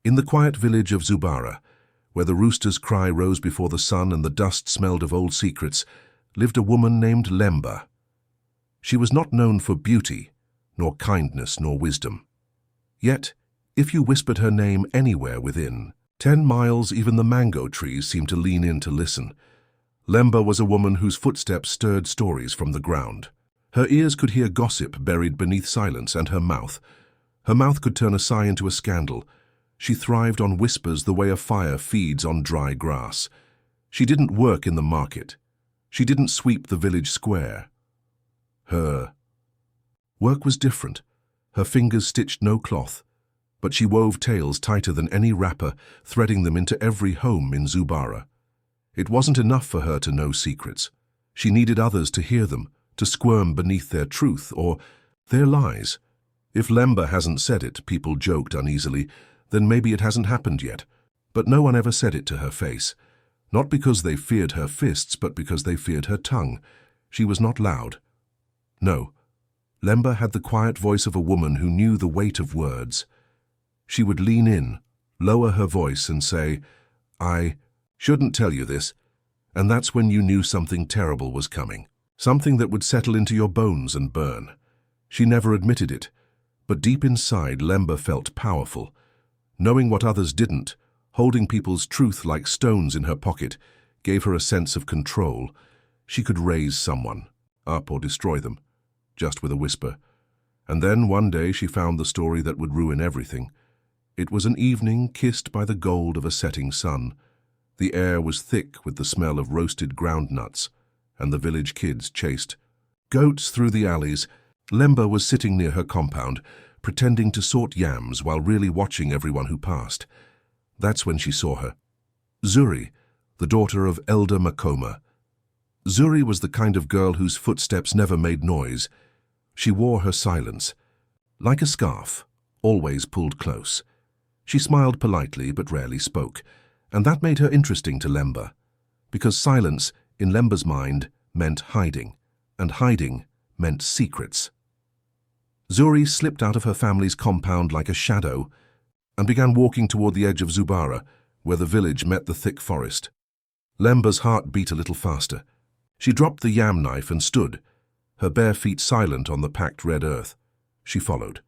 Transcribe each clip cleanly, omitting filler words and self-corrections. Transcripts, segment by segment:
In the quiet village of Zubara, where the rooster's cry rose before the sun and the dust smelled of old secrets, lived a woman named Lemba. She was not known for beauty, nor kindness, nor wisdom. Yet, if you whispered her name anywhere within 10 miles, even the mango trees seemed to lean in to listen. Lemba was a woman whose footsteps stirred stories from the ground. Her ears could hear gossip buried beneath silence, and her mouth could turn a sigh into a scandal. She thrived on whispers the way a fire feeds on dry grass. She didn't work in the market. She didn't sweep the village square. Her work was different. Her fingers stitched no cloth, but she wove tales tighter than any wrapper, threading them into every home in Zubara. It wasn't enough for her to know secrets. She needed others to hear them, to squirm beneath their truth or their lies. If Lemba hasn't said it, people joked uneasily, then maybe it hasn't happened yet. But no one ever said it to her face. Not because they feared her fists, but because they feared her tongue. She was not loud. No, Lemba had the quiet voice of a woman who knew the weight of words. She would lean in, lower her voice and say, "I shouldn't tell you this," and that's when you knew something terrible was coming. Something that would settle into your bones and burn. She never admitted it, but deep inside Lemba felt powerful. Knowing what others didn't, holding people's truth like stones in her pocket, gave her a sense of control. She could raise someone, up or destroy them, just with a whisper. And then one day she found the story that would ruin everything. It was an evening kissed by the gold of a setting sun. The air was thick with the smell of roasted groundnuts, and the village kids chased goats through the alleys. Lemba was sitting near her compound, pretending to sort yams while really watching everyone who passed. That's when she saw her. Zuri, the daughter of Elder Makoma. Zuri was the kind of girl whose footsteps never made noise. She wore her silence, like a scarf, always pulled close. She smiled politely but rarely spoke, and that made her interesting to Lemba, because silence, in Lemba's mind, meant hiding, and hiding meant secrets. Zuri slipped out of her family's compound like a shadow and began walking toward the edge of Zubara, where the village met the thick forest. Lemba's heart beat a little faster. She dropped the yam knife and stood, her bare feet silent on the packed red earth. She followed.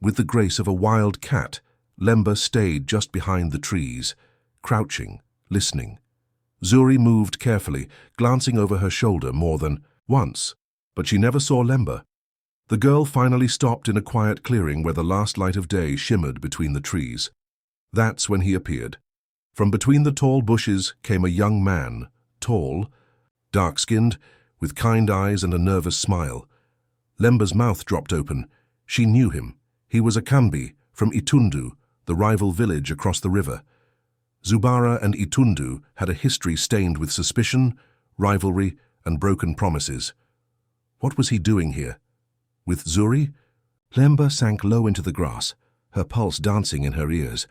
With the grace of a wild cat, Lemba stayed just behind the trees, crouching, listening. Zuri moved carefully, glancing over her shoulder more than once, but she never saw Lemba. The girl finally stopped in a quiet clearing where the last light of day shimmered between the trees. That's when he appeared. From between the tall bushes came a young man, tall, dark-skinned, with kind eyes and a nervous smile. Lemba's mouth dropped open. She knew him. He was Akambi, from Itundu, the rival village across the river. Zubara and Itundu had a history stained with suspicion, rivalry, and broken promises. What was he doing here? With Zuri? Lemba sank low into the grass, her pulse dancing in her ears.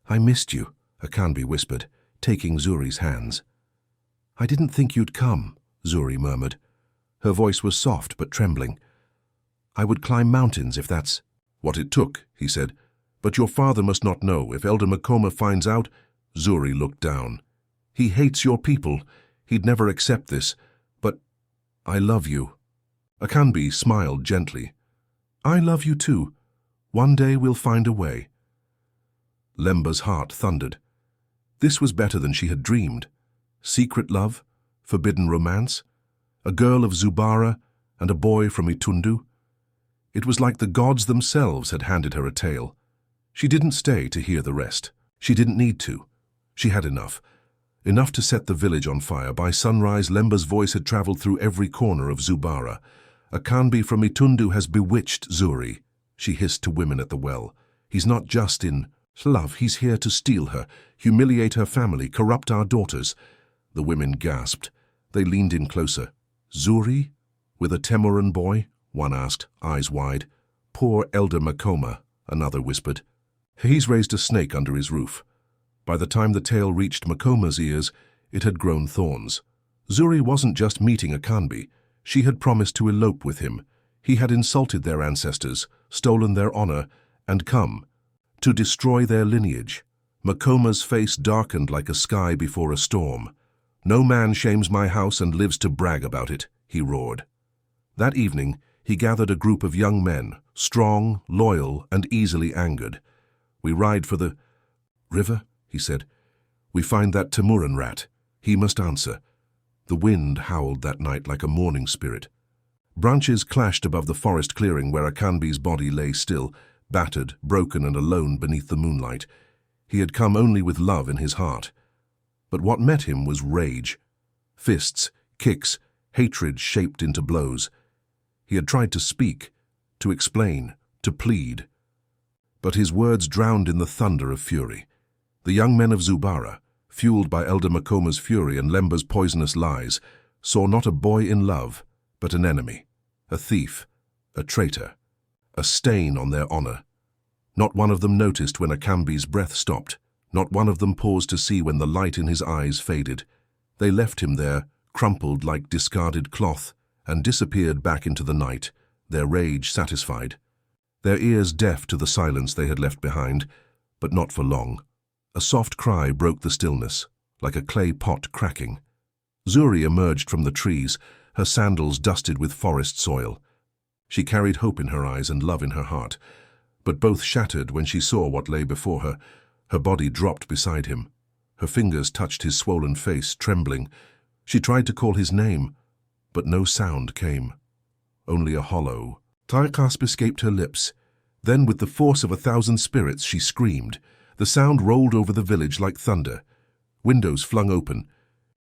"I missed you," Akambi whispered, taking Zuri's hands. "I didn't think you'd come," Zuri murmured. Her voice was soft but trembling. "I would climb mountains if that's what it took," he said. "But your father must not know. If Elder Makoma finds out—" Zuri looked down. "He hates your people. He'd never accept this. But I love you." Akambi smiled gently. "I love you too. One day we'll find a way." Lemba's heart thundered. This was better than she had dreamed. Secret love, forbidden romance, a girl of Zubara and a boy from Itundu. It was like the gods themselves had handed her a tale. She didn't stay to hear the rest. She didn't need to. She had enough. Enough to set the village on fire. By sunrise, Lemba's voice had traveled through every corner of Zubara. "Akambi from Itundu has bewitched Zuri," she hissed to women at the well. "He's not just in love, he's here to steal her, humiliate her family, corrupt our daughters." The women gasped. They leaned in closer. "Zuri? With a Temuran boy?" one asked, eyes wide. "Poor Elder Makoma," another whispered. "He's raised a snake under his roof." By the time the tale reached Makoma's ears, it had grown thorns. Zuri wasn't just meeting Akambi. She had promised to elope with him. He had insulted their ancestors, stolen their honor, and come to destroy their lineage. Makoma's face darkened like a sky before a storm. "No man shames my house and lives to brag about it," he roared. That evening, he gathered a group of young men, strong, loyal, and easily angered. "We ride for the river," he said. "We find that Timuran rat. He must answer." The wind howled that night like a mourning spirit. Branches clashed above the forest clearing where Akanbi's body lay still, battered, broken, and alone beneath the moonlight. He had come only with love in his heart. But what met him was rage. Fists, kicks, hatred shaped into blows. He had tried to speak, to explain, to plead. But his words drowned in the thunder of fury. The young men of Zubara, fueled by Elder Makoma's fury and Lemba's poisonous lies, saw not a boy in love, but an enemy, a thief, a traitor, a stain on their honor. Not one of them noticed when Akambi's breath stopped. Not one of them paused to see when the light in his eyes faded. They left him there, crumpled like discarded cloth, and disappeared back into the night, their rage satisfied. Their ears deaf to the silence they had left behind, but not for long. A soft cry broke the stillness, like a clay pot cracking. Zuri emerged from the trees, her sandals dusted with forest soil. She carried hope in her eyes and love in her heart, but both shattered when she saw what lay before her. Her body dropped beside him. Her fingers touched his swollen face, trembling. She tried to call his name, but no sound came. Only a hollow. Taikasp escaped her lips. Then, with the force of 1,000 spirits, she screamed. The sound rolled over the village like thunder. Windows flung open.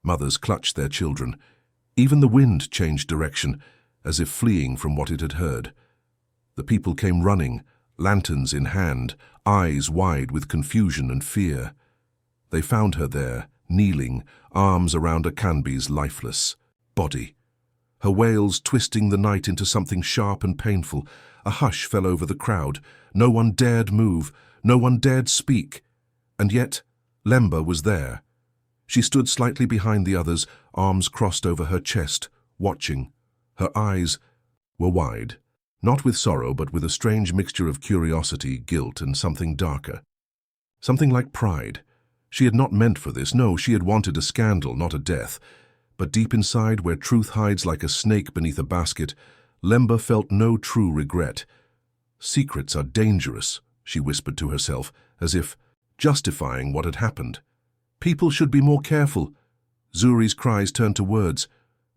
Mothers clutched their children. Even the wind changed direction, as if fleeing from what it had heard. The people came running, lanterns in hand, eyes wide with confusion and fear. They found her there, kneeling, arms around Akanbi's lifeless body. Her wails twisting the night into something sharp and painful. A hush fell over the crowd. No one dared move. No one dared speak. And yet, Lemba was there. She stood slightly behind the others, arms crossed over her chest, watching. Her eyes were wide, not with sorrow, but with a strange mixture of curiosity, guilt, and something darker. Something like pride. She had not meant for this. No, she had wanted a scandal, not a death. But deep inside, where truth hides like a snake beneath a basket, Lemba felt no true regret. "Secrets are dangerous," she whispered to herself, as if justifying what had happened. "People should be more careful." Zuri's cries turned to words.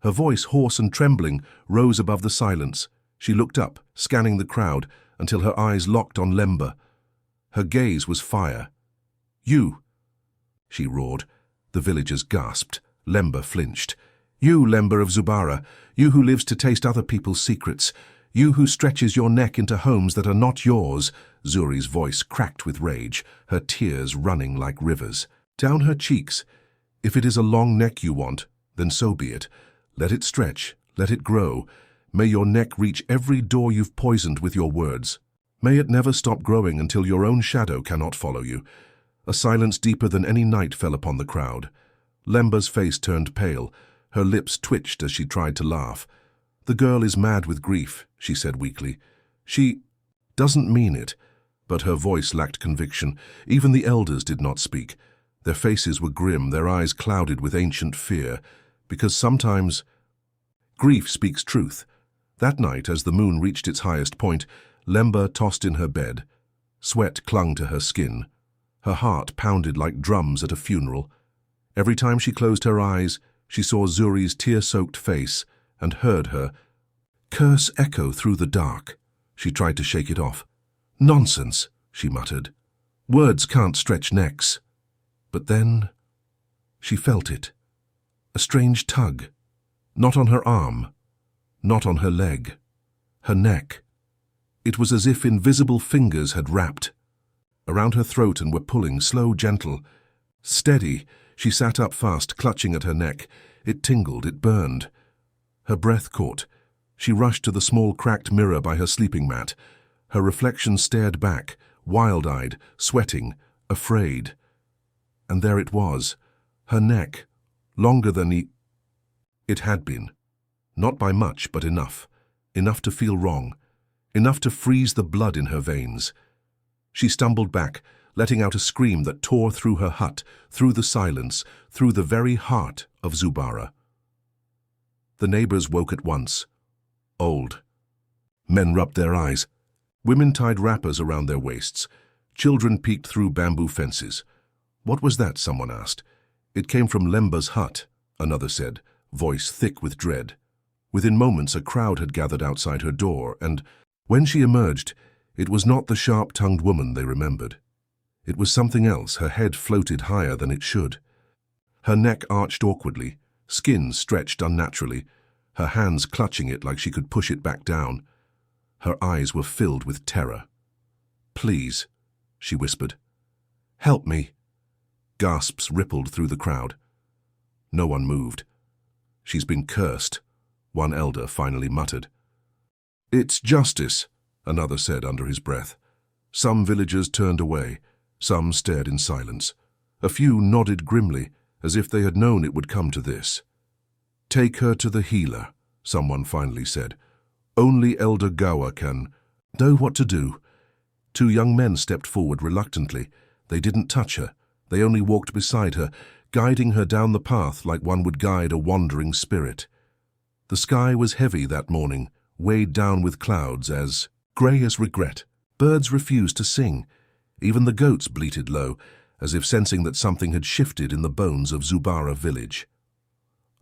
Her voice, hoarse and trembling, rose above the silence. She looked up, scanning the crowd, until her eyes locked on Lemba. Her gaze was fire. "You!" she roared. The villagers gasped. Lemba flinched. "You, Lemba of Zubara, you who lives to taste other people's secrets, you who stretches your neck into homes that are not yours." Zuri's voice cracked with rage, her tears running like rivers. Down her cheeks. "If it is a long neck you want, then so be it. Let it stretch, let it grow. May your neck reach every door you've poisoned with your words. May it never stop growing until your own shadow cannot follow you." A silence deeper than any night fell upon the crowd. Lemba's face turned pale. Her lips twitched as she tried to laugh. "The girl is mad with grief," she said weakly. "She doesn't mean it." But her voice lacked conviction. Even the elders did not speak. Their faces were grim, their eyes clouded with ancient fear. Because sometimes grief speaks truth. That night, as the moon reached its highest point, Lemba tossed in her bed. Sweat clung to her skin. Her heart pounded like drums at a funeral. Every time she closed her eyes, she saw Zuri's tear-soaked face and heard her curse echo through the dark. She tried to shake it off. "Nonsense," she muttered. "Words can't stretch necks." But then she felt it. A strange tug. Not on her arm. Not on her leg. Her neck. It was as if invisible fingers had wrapped around her throat and were pulling, slow, gentle. Steady, she sat up fast, clutching at her neck. It tingled, it burned. Her breath caught. She rushed to the small cracked mirror by her sleeping mat. Her reflection stared back, wild-eyed, sweating, afraid. And there it was, her neck, longer than it had been. Not by much, but enough. Enough to feel wrong. Enough to freeze the blood in her veins. She stumbled back, letting out a scream that tore through her hut, through the silence, through the very heart of Zubara. The neighbors woke at once. Old. Men rubbed their eyes. Women tied wrappers around their waists. Children peeked through bamboo fences. What was that? Someone asked. It came from Lemba's hut, another said, voice thick with dread. Within moments a crowd had gathered outside her door, and when she emerged, it was not the sharp-tongued woman they remembered. It was something else. Her head floated higher than it should. Her neck arched awkwardly, skin stretched unnaturally, her hands clutching it like she could push it back down. Her eyes were filled with terror. "Please," she whispered. "Help me." Gasps rippled through the crowd. No one moved. "She's been cursed," one elder finally muttered. "It's justice," another said under his breath. Some villagers turned away. Some stared in silence. A few nodded grimly, as if they had known it would come to this. "Take her to the healer," someone finally said. "Only Elder Gawa can know what to do." Two young men stepped forward reluctantly. They didn't touch her. They only walked beside her, guiding her down the path like one would guide a wandering spirit. The sky was heavy that morning, weighed down with clouds, as grey as regret. Birds refused to sing. Even the goats bleated low, as if sensing that something had shifted in the bones of Zubara village.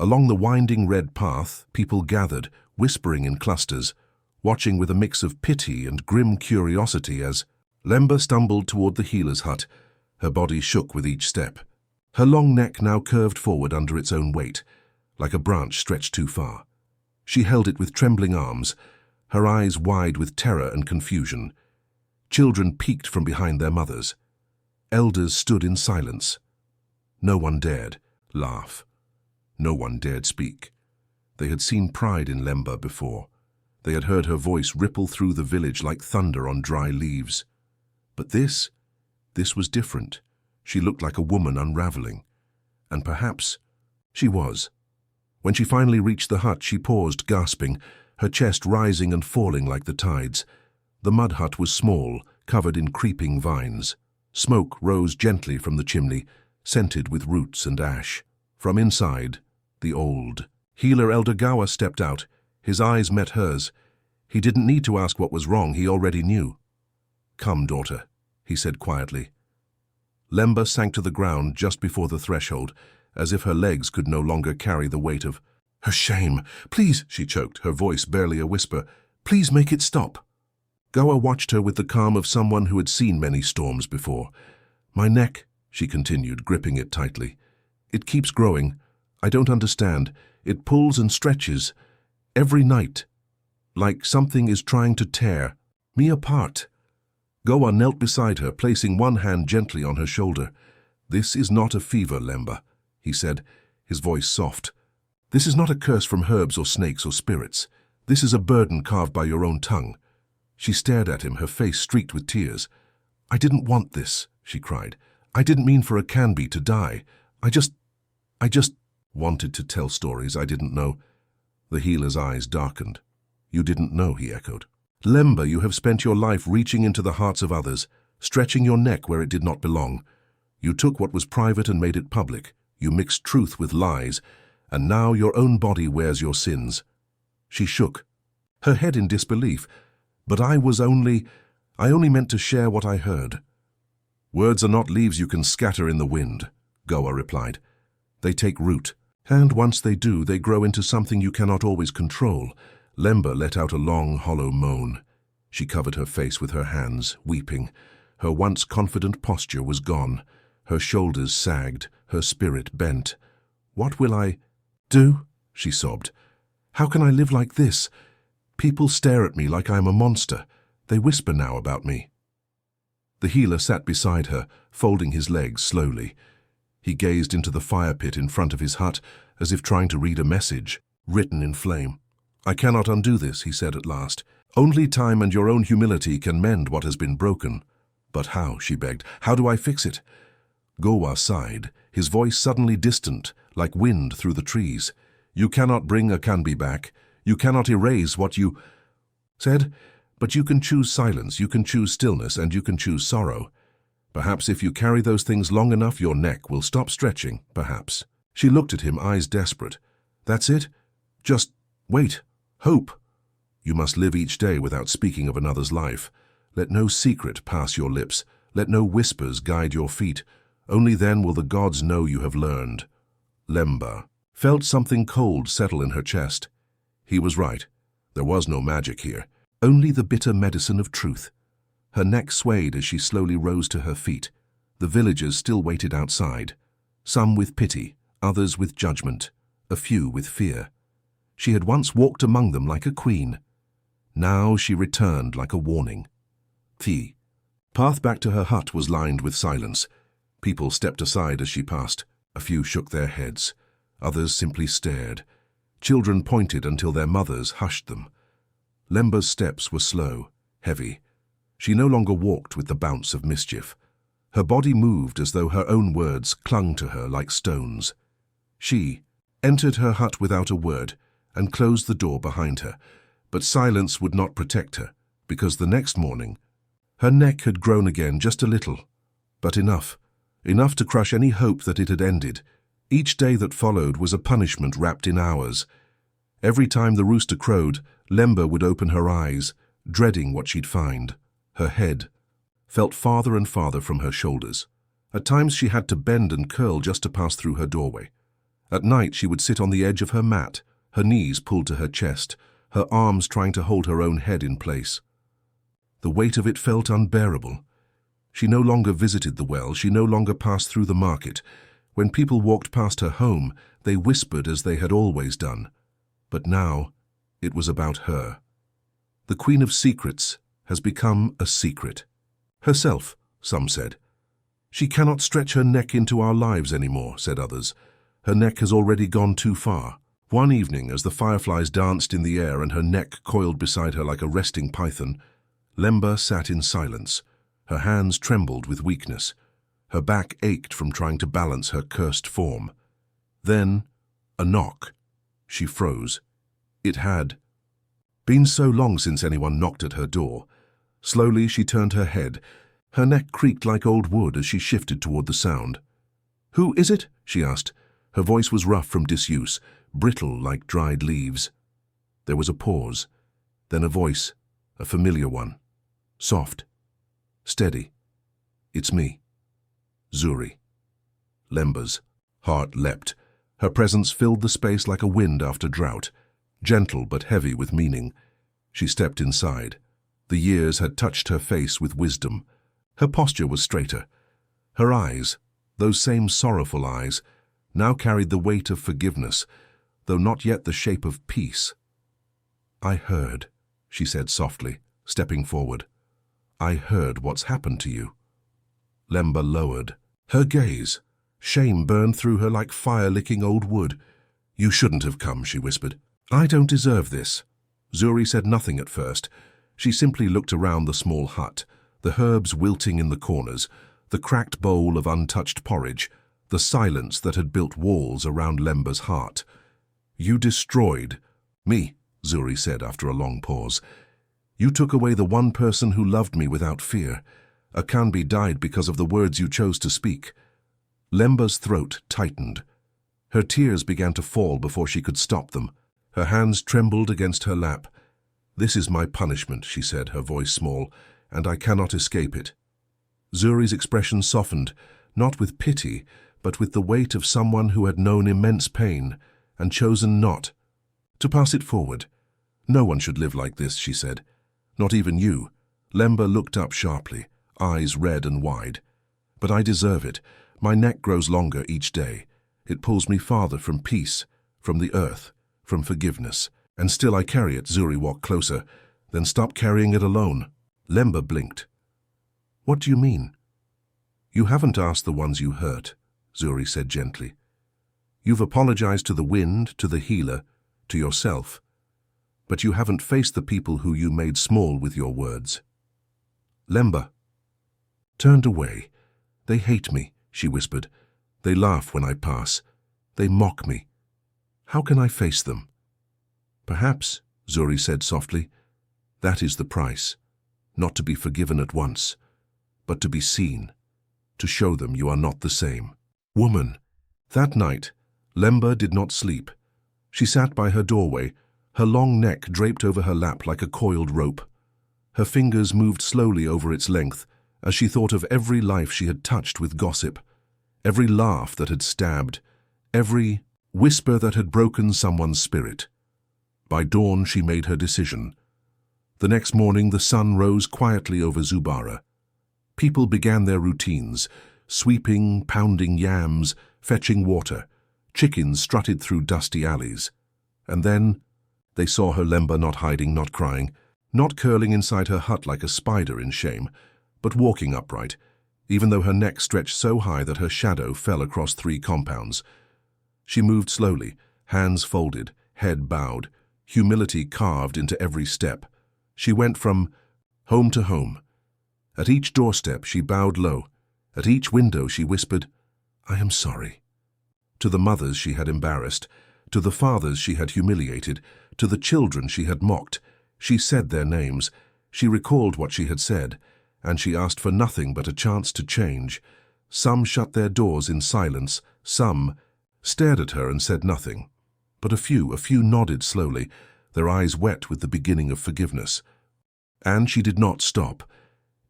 Along the winding red path, people gathered, whispering in clusters, watching with a mix of pity and grim curiosity as Lemba stumbled toward the healer's hut. Her body shook with each step. Her long neck now curved forward under its own weight, like a branch stretched too far. She held it with trembling arms, her eyes wide with terror and confusion. Children peeked from behind their mothers. Elders stood in silence. No one dared laugh. No one dared speak. They had seen pride in Lemba before. They had heard her voice ripple through the village like thunder on dry leaves. But this was different. She looked like a woman unraveling. And perhaps she was. When she finally reached the hut, she paused, gasping, her chest rising and falling like the tides. The mud hut was small, covered in creeping vines. Smoke rose gently from the chimney, scented with roots and ash. From inside, the old healer Elder Gawa stepped out. His eyes met hers. He didn't need to ask what was wrong, he already knew. "Come, daughter," he said quietly. Lemba sank to the ground just before the threshold, as if her legs could no longer carry the weight of her shame. "Please," she choked, her voice barely a whisper. "Please make it stop." Gawa watched her with the calm of someone who had seen many storms before. "My neck," she continued, gripping it tightly. "It keeps growing. I don't understand. It pulls and stretches. Every night. Like something is trying to tear me apart." Gawa knelt beside her, placing one hand gently on her shoulder. "This is not a fever, Lemba," he said, his voice soft. "This is not a curse from herbs or snakes or spirits. This is a burden carved by your own tongue." She stared at him, her face streaked with tears. "I didn't want this," she cried. "I didn't mean for a Canby to die. I just wanted to tell stories I didn't know." The healer's eyes darkened. "You didn't know," he echoed. "Lemba, you have spent your life reaching into the hearts of others, stretching your neck where it did not belong. You took what was private and made it public. You mixed truth with lies, and now your own body wears your sins." She shook, her head in disbelief. "But I only meant to share what I heard." "Words are not leaves you can scatter in the wind," Gawa replied. "They take root, and once they do, they grow into something you cannot always control." Lemba let out a long, hollow moan. She covered her face with her hands, weeping. Her once confident posture was gone. Her shoulders sagged, her spirit bent. "What will I do?" she sobbed. "How can I live like this? People stare at me like I am a monster. They whisper now about me." The healer sat beside her, folding his legs slowly. He gazed into the fire pit in front of his hut, as if trying to read a message, written in flame. "I cannot undo this," he said at last. "Only time and your own humility can mend what has been broken." "But how?" she begged. "How do I fix it?" Gawa sighed, his voice suddenly distant, like wind through the trees. "You cannot bring a Canby back. You cannot erase what you said, But you can choose silence, you can choose stillness, and you can choose sorrow. Perhaps if you carry those things long enough, your neck will stop stretching, perhaps. She looked at him, eyes desperate. That's it? Just wait. Hope. You must live each day without speaking of another's life. Let no secret pass your lips. Let no whispers guide your feet. Only then will the gods know you have learned. Lemba felt something cold settle in her chest. He was right. There was no magic here. Only the bitter medicine of truth. Her neck swayed as she slowly rose to her feet. The villagers still waited outside. Some with pity, others with judgment, a few with fear. She had once walked among them like a queen. Now she returned like a warning. The path back to her hut was lined with silence. People stepped aside as she passed. A few shook their heads. Others simply stared. Children pointed until their mothers hushed them. Lemba's steps were slow, heavy. She no longer walked with the bounce of mischief. Her body moved as though her own words clung to her like stones. She entered her hut without a word and closed the door behind her. But silence would not protect her, because the next morning, her neck had grown again just a little, but enough to crush any hope that it had ended. Each day that followed was a punishment wrapped in hours. Every time the rooster crowed, Lemba would open her eyes, dreading what she'd find. Her head felt farther and farther from her shoulders. At times she had to bend and curl just to pass through her doorway. At night she would sit on the edge of her mat, her knees pulled to her chest, her arms trying to hold her own head in place. The weight of it felt unbearable. She no longer visited the well, she no longer passed through the market. When people walked past her home, they whispered as they had always done. But now, it was about her. The Queen of Secrets has become a secret. Herself, some said. She cannot stretch her neck into our lives anymore, said others. Her neck has already gone too far. One evening, as the fireflies danced in the air and her neck coiled beside her like a resting python, Lemba sat in silence. Her hands trembled with weakness. Her back ached from trying to balance her cursed form. Then, a knock. She froze. It had been so long since anyone knocked at her door. Slowly she turned her head. Her neck creaked like old wood as she shifted toward the sound. "Who is it?" she asked. Her voice was rough from disuse, brittle like dried leaves. There was a pause, then a voice, a familiar one, soft, steady. "It's me, Zuri." Lemba's heart leapt. Her presence filled the space like a wind after drought, gentle but heavy with meaning. She stepped inside. The years had touched her face with wisdom. Her posture was straighter. Her eyes, those same sorrowful eyes, now carried the weight of forgiveness, though not yet the shape of peace. "I heard," she said softly, stepping forward. "I heard what's happened to you." Lemba lowered. Her gaze. Shame burned through her like fire licking old wood. "You shouldn't have come," she whispered. "I don't deserve this." Zuri said nothing at first. She simply looked around the small hut, the herbs wilting in the corners, the cracked bowl of untouched porridge, the silence that had built walls around Lemba's heart. "You destroyed me," Zuri said after a long pause. "You took away the one person who loved me without fear. Akanbi died because of the words you chose to speak." Lemba's throat tightened. Her tears began to fall before she could stop them. Her hands trembled against her lap. "This is my punishment," she said, her voice small, "and I cannot escape it." Zuri's expression softened, not with pity, but with the weight of someone who had known immense pain and chosen not to pass it forward. "No one should live like this," she said. "Not even you." Lemba looked up sharply, eyes red and wide. "But I deserve it. My neck grows longer each day. It pulls me farther from peace, from the earth, from forgiveness. And still I carry it." Zuri walked closer. "Then stop carrying it alone." Lemba blinked. "What do you mean?" "You haven't asked the ones you hurt," Zuri said gently. "You've apologized to the wind, to the healer, to yourself. But you haven't faced the people who you made small with your words." Lemba turned away. "They hate me," she whispered. "They laugh when I pass. They mock me. How can I face them?" "Perhaps," Zuri said softly, That is the price, not to be forgiven at once, but to be seen, to show them you are not the same. Woman. That night, Lemba did not sleep. She sat by her doorway, her long neck draped over her lap like a coiled rope. Her fingers moved slowly over its length as she thought of every life she had touched with gossip, every laugh that had stabbed, every whisper that had broken someone's spirit. By dawn, she made her decision. The next morning, the sun rose quietly over Zubara. People began their routines, sweeping, pounding yams, fetching water. Chickens strutted through dusty alleys. And then they saw her Lemba not hiding, not crying, not curling inside her hut like a spider in shame, but walking upright, even though her neck stretched so high that her shadow fell across 3 compounds. She moved slowly, hands folded, head bowed, humility carved into every step. She went from home to home. At each doorstep she bowed low. At each window she whispered, "I am sorry." To the mothers she had embarrassed, to the fathers she had humiliated, to the children she had mocked, she said their names. She recalled what she had said, and she asked for nothing but a chance to change. Some shut their doors in silence, some stared at her and said nothing. But a few nodded slowly, their eyes wet with the beginning of forgiveness. And she did not stop.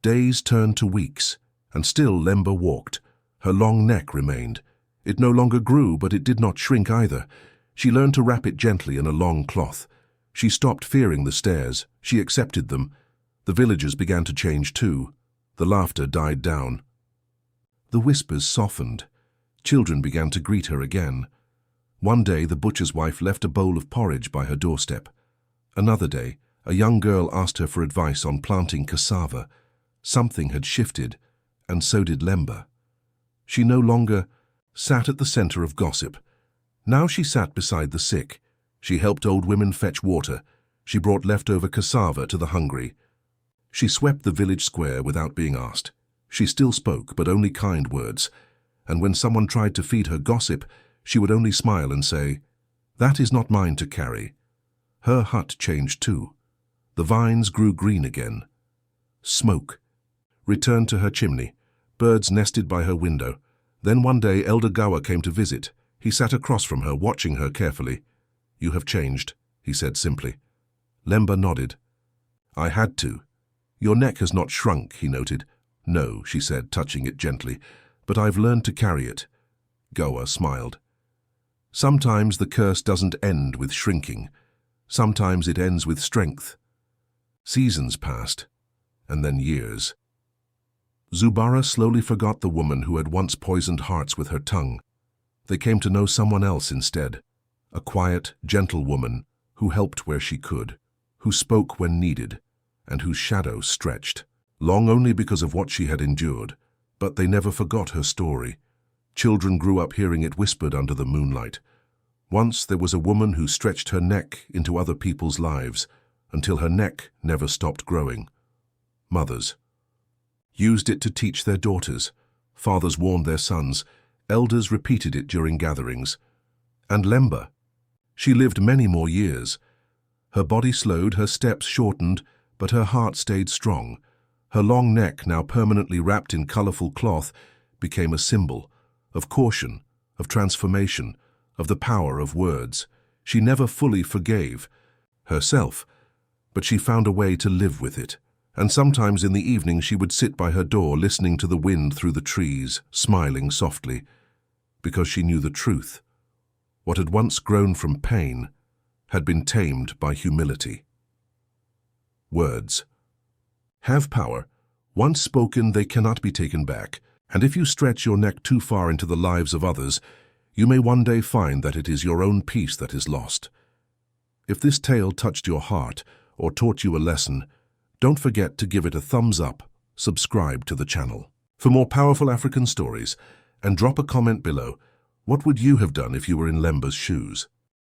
Days turned to weeks, and still Lemba walked. Her long neck remained. It no longer grew, but it did not shrink either. She learned to wrap it gently in a long cloth. She stopped fearing the stares. She accepted them. The villagers began to change too. The laughter died down. The whispers softened. Children began to greet her again. One day the butcher's wife left a bowl of porridge by her doorstep. Another day, a young girl asked her for advice on planting cassava. Something had shifted, and so did Lemba. She no longer sat at the center of gossip. Now she sat beside the sick. She helped old women fetch water. She brought leftover cassava to the hungry. She swept the village square without being asked. She still spoke, but only kind words. And when someone tried to feed her gossip, she would only smile and say, "That is not mine to carry." Her hut changed too. The vines grew green again. Smoke returned to her chimney. Birds nested by her window. Then one day Elder Gawa came to visit. He sat across from her, watching her carefully. "You have changed," he said simply. Lemba nodded. "I had to." "Your neck has not shrunk," he noted. "No," she said, touching it gently, "but I've learned to carry it." Gawa smiled. Sometimes the curse doesn't end with shrinking. Sometimes it ends with strength. Seasons passed, and then years. Zubara slowly forgot the woman who had once poisoned hearts with her tongue. They came to know someone else instead, a quiet, gentle woman who helped where she could, who spoke when needed, and whose shadow stretched, long only because of what she had endured. But they never forgot her story. Children grew up hearing it whispered under the moonlight. Once there was a woman who stretched her neck into other people's lives until her neck never stopped growing. Mothers used it to teach their daughters. Fathers warned their sons. Elders repeated it during gatherings. And Lemba, she lived many more years. Her body slowed, her steps shortened, but her heart stayed strong. Her long neck, now permanently wrapped in colorful cloth, became a symbol of caution, of transformation, of the power of words. She never fully forgave herself, but she found a way to live with it. And sometimes in the evening she would sit by her door listening to the wind through the trees, smiling softly, because she knew the truth. What had once grown from pain had been tamed by humility. Words have power. Once spoken, they cannot be taken back. And if you stretch your neck too far into the lives of others, you may one day find that it is your own peace that is lost. If this tale touched your heart or taught you a lesson, don't forget to give it a thumbs up, subscribe to the channel for more powerful African stories, and drop a comment below. What would you have done if you were in Lemba's shoes?